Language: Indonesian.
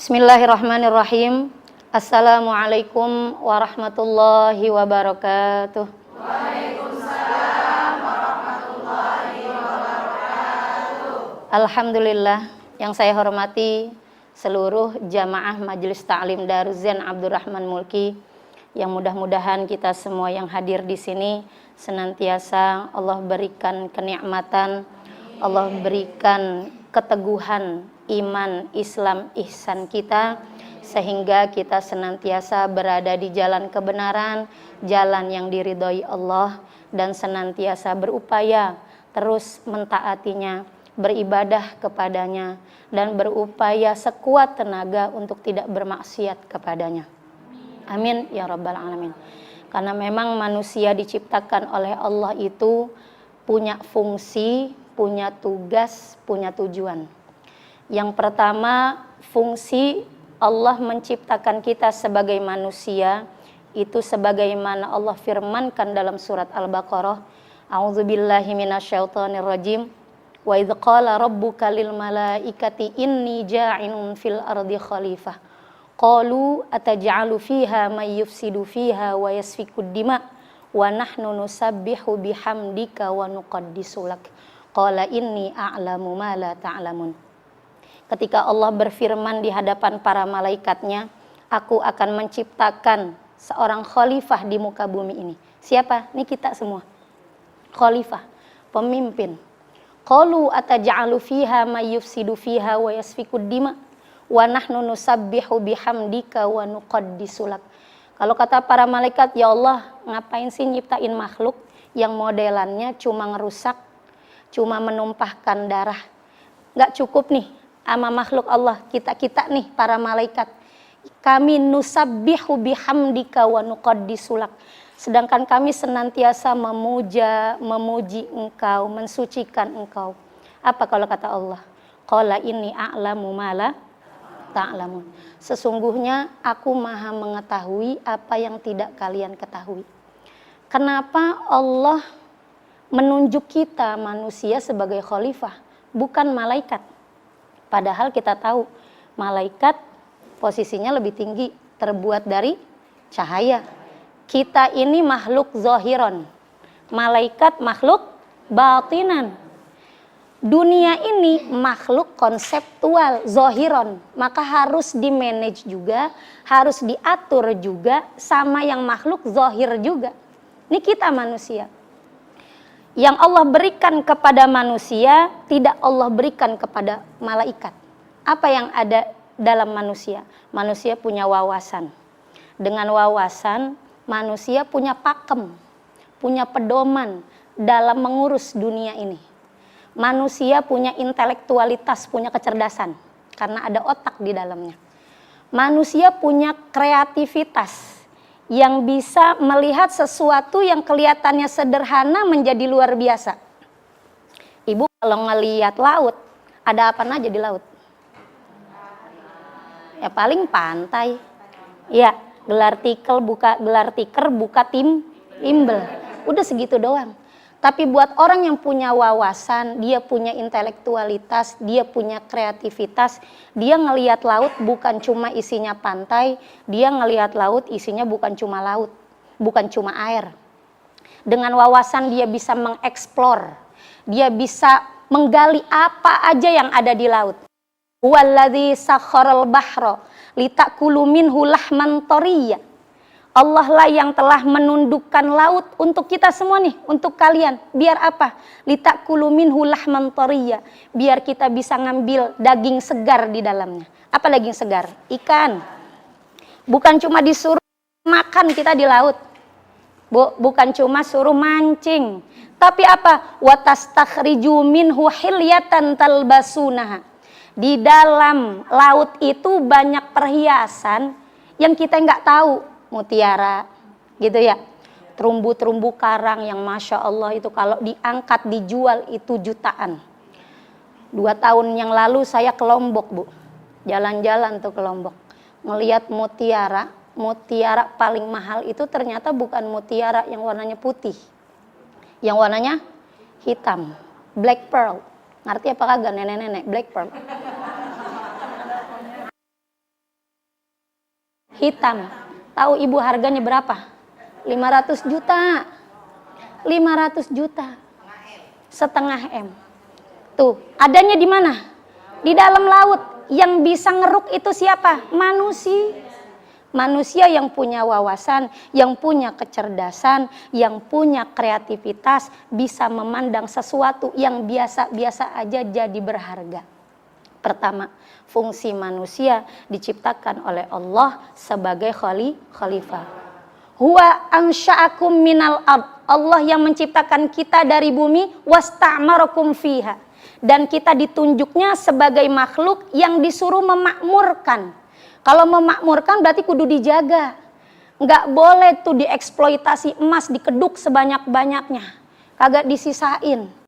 Bismillahirrahmanirrahim. Assalamualaikum warahmatullahi wabarakatuh. Waalaikumsalam warahmatullahi wabarakatuh. Alhamdulillah, yang saya hormati seluruh jamaah Majelis Ta'lim Daruz Zen Abdurrahman Mulki, yang mudah-mudahan kita semua yang hadir di sini senantiasa Allah berikan kenikmatan, Allah berikan keteguhan iman, Islam, ihsan kita, sehingga kita senantiasa berada di jalan kebenaran, jalan yang diridhoi Allah, dan senantiasa berupaya terus mentaatinya, beribadah kepadanya, dan berupaya sekuat tenaga untuk tidak bermaksiat kepadanya. Amin ya rabbal alamin. Karena memang manusia diciptakan oleh Allah itu punya fungsi, punya tugas, punya tujuan. Yang pertama, fungsi Allah menciptakan kita sebagai manusia itu sebagaimana Allah firmankan dalam surat Al-Baqarah, A'udzubillahi minasyaitonirrajim, wa idz qala rabbuka lil malaikati inni ja'ilun fil ardi khalifah qalu ataj'alu fiha may yufsidu fiha wa yasfikud dima wa nahnu nusabbihu bihamdika wa nuqaddisu lak qala inni a'lamu ma la ta'lamun. Ketika Allah berfirman di hadapan para malaikatnya, aku akan menciptakan seorang khalifah di muka bumi ini. Siapa? Ini kita semua. Khalifah, pemimpin. Qalu ataj'alu fiha may yufsidu fiha wa yasfikud dima wa nahnu nusabbihu bihamdika wa nuqaddisu lak. Kalau kata para malaikat, ya Allah, ngapain sih nyiptain makhluk yang modelannya cuma ngerusak, cuma menumpahkan darah. Nggak cukup nih sama makhluk Allah, kita nih para malaikat, kami nusabbihu bihamdika wa nuqaddisu lak, sedangkan kami senantiasa memuji engkau, mensucikan engkau. Apa kalau kata Allah? Qala inni a'lamu ma la ta'lamun. Sesungguhnya aku maha mengetahui apa yang tidak kalian ketahui. Kenapa Allah menunjuk kita manusia sebagai khalifah, bukan malaikat? Padahal kita tahu malaikat posisinya lebih tinggi, terbuat dari cahaya. Kita ini makhluk zahiron, malaikat makhluk batinan. Dunia ini makhluk konseptual, zahiron, maka harus di-manage juga, harus diatur juga sama yang makhluk zahir juga. Ini kita manusia. Yang Allah berikan kepada manusia tidak Allah berikan kepada malaikat. Apa yang ada dalam manusia? Manusia punya wawasan. Dengan wawasan, manusia punya pakem, punya pedoman dalam mengurus dunia ini. Manusia punya intelektualitas, punya kecerdasan, karena ada otak di dalamnya. Manusia punya kreativitas, yang bisa melihat sesuatu yang kelihatannya sederhana menjadi luar biasa. Ibu kalau ngelihat laut, ada apa aja di laut? Ya paling pantai. Ya, gelar tikar buka timbel. Udah segitu doang. Tapi buat orang yang punya wawasan, dia punya intelektualitas, dia punya kreativitas, dia ngelihat laut bukan cuma isinya pantai, dia ngelihat laut isinya bukan cuma laut, bukan cuma air. Dengan wawasan dia bisa mengeksplor, dia bisa menggali apa aja yang ada di laut. Walladzi sakharal bahra litakulu minhu lahman thoriyya. Allah lah yang telah menundukkan laut untuk kita semua nih, untuk kalian. Biar apa? Litakulu minhu lahman thoriyya. Biar kita bisa ngambil daging segar di dalamnya. Apa daging segar? Ikan. Bukan cuma disuruh makan kita di laut. Bukan cuma suruh mancing. Tapi apa? Watastakhriju minhu hilyatan talbasunaha. Di dalam laut itu banyak perhiasan yang kita nggak tahu. Mutiara, gitu ya, terumbu-terumbu karang yang Masya Allah itu kalau diangkat dijual itu jutaan. 2 tahun yang lalu saya ke Lombok, Bu, jalan-jalan tuh ke Lombok, ngelihat mutiara paling mahal itu ternyata bukan mutiara yang warnanya putih, yang warnanya hitam, black pearl. Ngerti apa kagak nenek-nenek black pearl? hitam. Tahu ibu harganya berapa? 500 juta. 500 juta. Setengah M. Tuh, adanya di mana? Di dalam laut. Yang bisa ngeruk itu siapa? Manusia. Manusia yang punya wawasan, yang punya kecerdasan, yang punya kreativitas, bisa memandang sesuatu yang biasa-biasa aja jadi berharga. Pertama, fungsi manusia diciptakan oleh Allah sebagai khalifah. Huwa ansha'akum minal ard. Allah yang menciptakan kita dari bumi, wasta'marakum fiha. Dan kita ditunjuknya sebagai makhluk yang disuruh memakmurkan. Kalau memakmurkan berarti kudu dijaga. Nggak boleh tuh dieksploitasi emas, dikeduk sebanyak-banyaknya. Kagak disisain.